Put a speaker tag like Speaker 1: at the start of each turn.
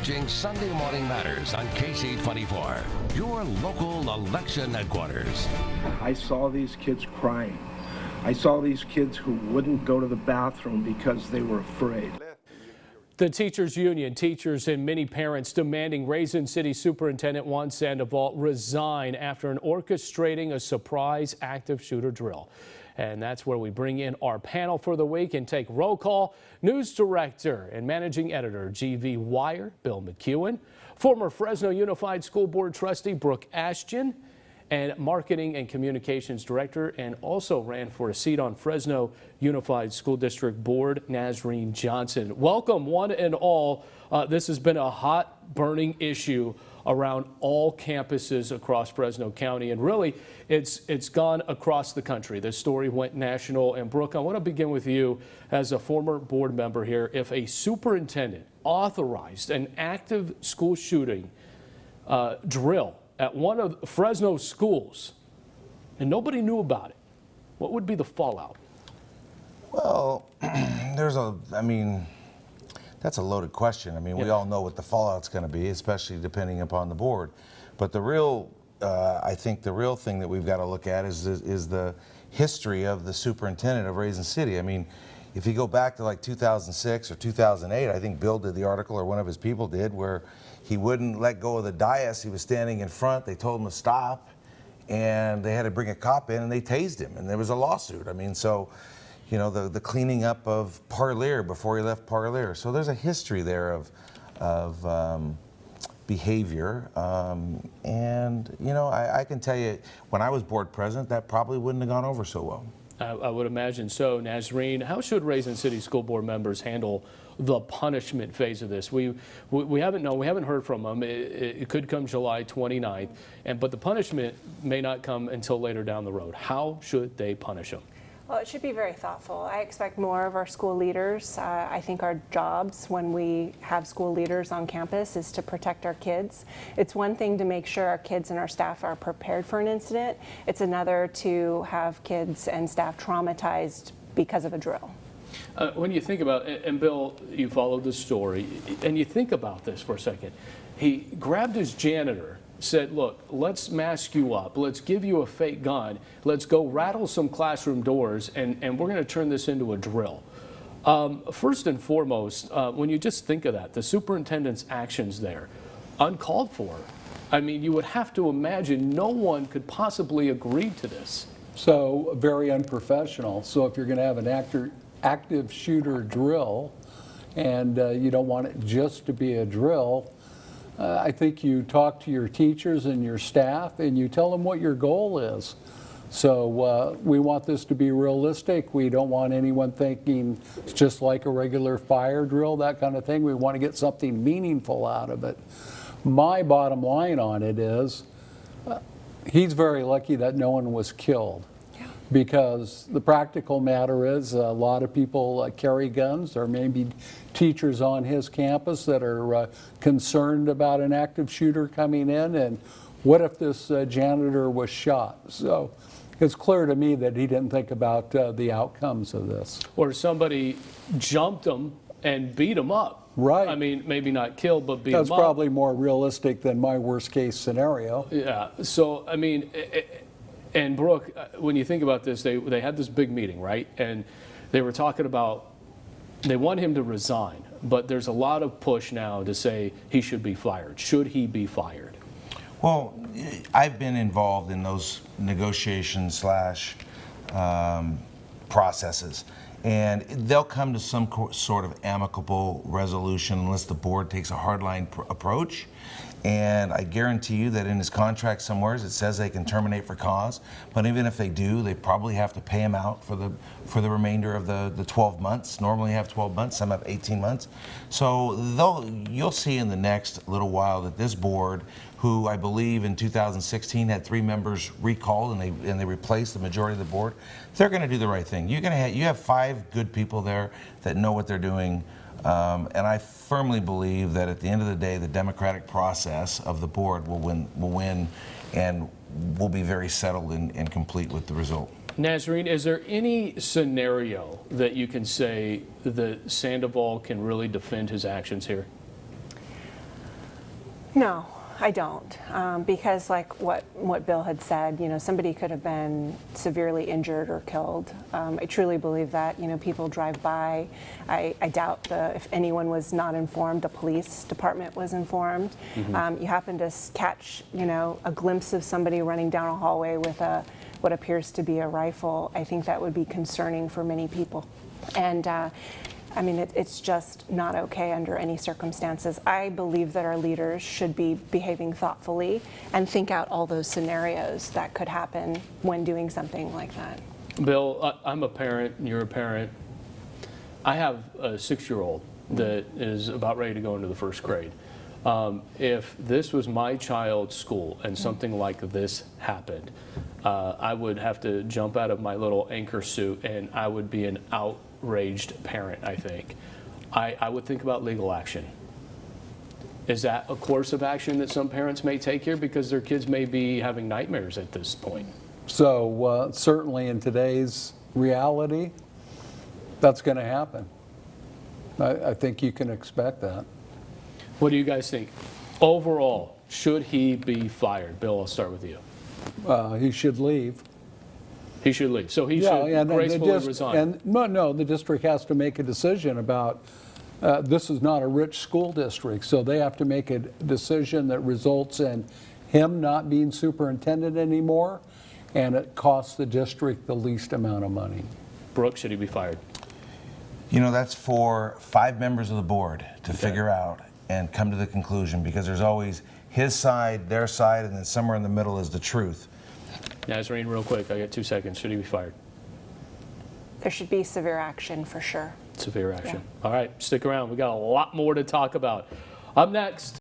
Speaker 1: watching Sunday Morning Matters on KC24, your local election headquarters.
Speaker 2: I saw these kids crying. I saw these kids who wouldn't go to the bathroom because they were afraid.
Speaker 3: The teachers union, teachers and many parents demanding Raisin City Superintendent Juan Sandoval resign after orchestrating a surprise active shooter drill. And that's where we bring in our panel for the week and take roll call. News director and managing editor GV Wire, Bill McEwen, former Fresno Unified School Board trustee Brooke Ashton, and marketing and communications director, and also ran for a seat on Fresno Unified School District Board, Nazreen Johnson. Welcome one and all. This has been a hot burning issue around all campuses across Fresno County, and really it's gone across the country. This story went national. And Brooke, I want to begin with you as a former board member here. If a superintendent authorized an active school shooting drill at one of Fresno's schools and nobody knew about it, what would be the fallout?
Speaker 4: Well, that's a loaded question. I mean, we all know what the fallout's going to be, especially depending upon the board. But the real, I think the real thing that we've got to look at is the history of the superintendent of Raisin City. I mean, if you go back to like 2006 or 2008, I think Bill did the article, or one of his people did, where he wouldn't let go of the dais. He was standing in front. They told him to stop, and they had to bring a cop in, and they tased him, and there was a lawsuit. I mean, so, you know, the cleaning up of Parlier before he left Parlier. So there's a history there of behavior. And, you know, I can tell you, when I was board president, that probably wouldn't have gone over so well.
Speaker 3: I would imagine so. Nazreen, how should Raisin City School Board members handle the punishment phase of this? We haven't heard from them. It could come July 29th, but the punishment may not come until later down the road. How should they punish them?
Speaker 5: Well, it should be very thoughtful. I expect more of our school leaders. I think our jobs when we have school leaders on campus is to protect our kids. It's one thing to make sure our kids and our staff are prepared for an incident. It's another to have kids and staff traumatized because of a drill.
Speaker 3: When you think about it, and Bill, you followed the story, and you think about this for a second. He grabbed his janitor, said, look, let's mask you up. Let's give you a fake gun. Let's go rattle some classroom doors, and we're going to turn this into a drill. First and foremost, when you just think of that, the superintendent's actions there, uncalled for. I mean, you would have to imagine no one could possibly agree to this.
Speaker 6: So very unprofessional. So if you're going to have an active shooter drill, and you don't want it just to be a drill, I think you talk to your teachers and your staff and you tell them what your goal is. So we want this to be realistic. We don't want anyone thinking it's just like a regular fire drill, that kind of thing. We want to get something meaningful out of it. My bottom line on it is he's very lucky that no one was killed. Because the practical matter is a lot of people carry guns. There may be teachers on his campus that are concerned about an active shooter coming in, and what if this janitor was shot? So it's clear to me that he didn't think about the outcomes of this.
Speaker 3: Or somebody jumped him and beat him up.
Speaker 6: Right.
Speaker 3: I mean, maybe not killed, but beat him up.
Speaker 6: That's probably more realistic than my worst case scenario.
Speaker 3: Yeah, so I mean, and Brooke, when you think about this, they had this big meeting, right? And they were talking about, they want him to resign, but there's a lot of push now to say he should be fired. Should he be fired?
Speaker 4: Well, I've been involved in those negotiations processes, and they'll come to some sort of amicable resolution unless the board takes a hardline approach. And I guarantee you that in his contract somewhere it says they can terminate for cause. But even if they do, they probably have to pay him out for the remainder of the 12 months. Normally you have 12 months, some have 18 months. So you'll see in the next little while that this board, who I believe in 2016 had 3 members recalled and they replaced the majority of the board, they're going to do the right thing. You have 5 good people there that know what they're doing. And I firmly believe that at the end of the day, the democratic process of the board will win and will be very settled and complete with the result.
Speaker 3: Nazreen, is there any scenario that you can say that Sandoval can really defend his actions here?
Speaker 5: No, I don't, because like what Bill had said, you know, somebody could have been severely injured or killed. I truly believe that. You know, people drive by. I doubt if anyone was not informed, the police department was informed. You happen to catch, you know, a glimpse of somebody running down a hallway with what appears to be a rifle. I think that would be concerning for many people. And I mean, it's just not okay under any circumstances. I believe that our leaders should be behaving thoughtfully and think out all those scenarios that could happen when doing something like that.
Speaker 3: Bill, I'm a parent, you're a parent. I have a 6-year-old that is about ready to go into the 1st grade. If this was my child's school and something like this happened, I would have to jump out of my little anchor suit and I would be an outraged parent, I think. I would think about legal action. Is that a course of action that some parents may take here because their kids may be having nightmares at this point?
Speaker 6: So certainly in today's reality, that's going to happen. I think you can expect that.
Speaker 3: What do you guys think? Overall, should he be fired? Bill, I'll start with you.
Speaker 6: He should leave.
Speaker 3: He should leave. So he should gracefully resign.
Speaker 6: And no, the district has to make a decision about, this is not a rich school district, so they have to make a decision that results in him not being superintendent anymore, and it costs the district the least amount of money.
Speaker 3: Brooke, should he be fired?
Speaker 4: You know, that's for 5 members of the board to figure out and come to the conclusion, because there's always his side, their side, and then somewhere in the middle is the truth.
Speaker 3: Nazarene, real quick, I got 2 seconds. Should he be fired?
Speaker 5: There should be severe action for sure.
Speaker 3: Severe action. Yeah. All right, stick around. We got a lot more to talk about. Up next.